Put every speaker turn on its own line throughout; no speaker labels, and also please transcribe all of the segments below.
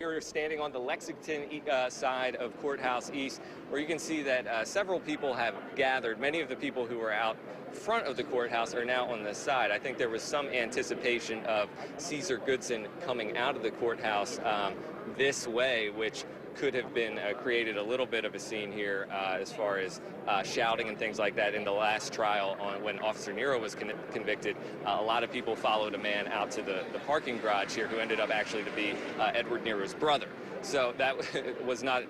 We're standing on the Lexington side of Courthouse East, where you can see that several people have gathered. Many of the people who were out front of the courthouse are now on this side. I think there was some anticipation of Caesar Goodson coming out of the courthouse this way, which could have been created a little bit of a scene here as far as shouting and things like that in the last trial when Officer Nero was convicted. A lot of people followed a man out to the parking garage here who ended up actually to be Edward Nero's brother. So that was not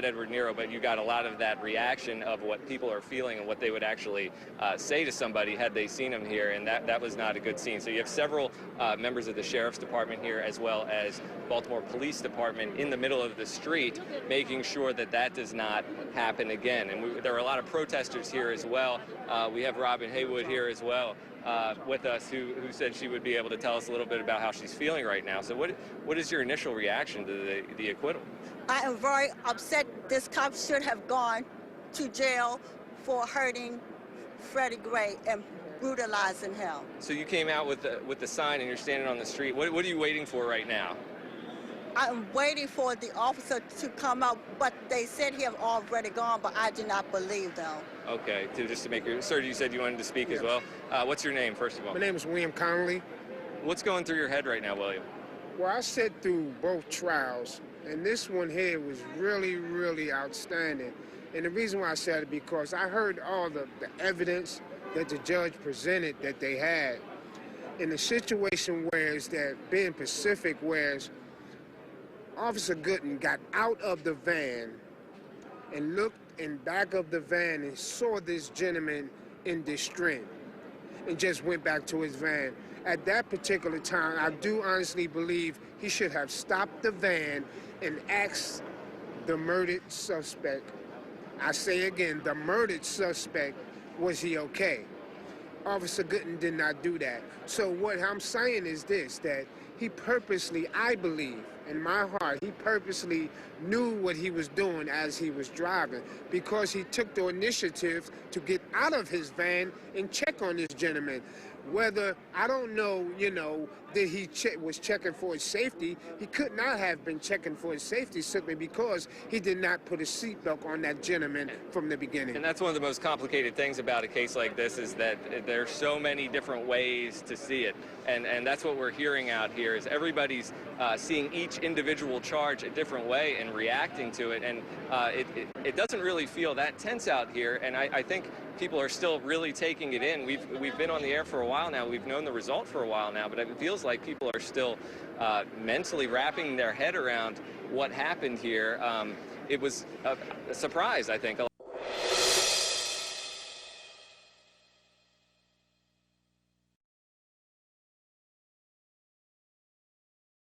Edward Nero, but you got a lot of that reaction of what people are feeling and what they would actually say to somebody had they seen him here, and that was not a good scene. So you have several members of the Sheriff's Department here, as well as Baltimore Police Department in the middle of the street, making sure that that does not happen again. And there are a lot of protesters here as well. We have Robin Haywood here as well with us, who said she would be able to tell us a little bit about how she's feeling right now. So what is your initial reaction to the acquittal?
I am very upset. This cop should have gone to jail for hurting Freddie Gray and brutalizing him.
So you came out with the sign and you're standing on the street. What are you waiting for right now?
I'm waiting for the officer to come out, but they said he had already gone, but I do not believe them.
Okay, just to make your... Sir, you said you wanted to speak as well. What's your name, first of all?
My name is William Connolly.
What's going through your head right now, William?
Well, I sat through both trials, and this one here was really, really outstanding. And the reason why I said it because I heard all the evidence that the judge presented that they had. In the situation whereas that being Pacific, whereas Officer Goodson got out of the van and looked in back of the van and saw this gentleman in distress and just went back to his van. At that particular time, I do honestly believe he should have stopped the van and asked the murdered suspect, I say again, the murdered suspect, was he okay? Officer Goodson did not do that. So what I'm saying is this, that he purposely, I believe, in my heart, he purposely knew what he was doing as he was driving because he took the initiative to get out of his van and check on this gentleman. Whether, I don't know, that he was checking for his safety. He could not have been checking for his safety simply because he did not put a seatbelt on that gentleman from the beginning.
And that's one of the most complicated things about a case like this is that there's so many different ways to see it. And that's what we're hearing out here is everybody's seeing each individual charge a different way and reacting to it. And it doesn't really feel that tense out here. And I think people are still really taking it in. We've been on the air for a while now. We've known the result for a while now, but it feels like people are still mentally wrapping their head around what happened here. It was a surprise, I think.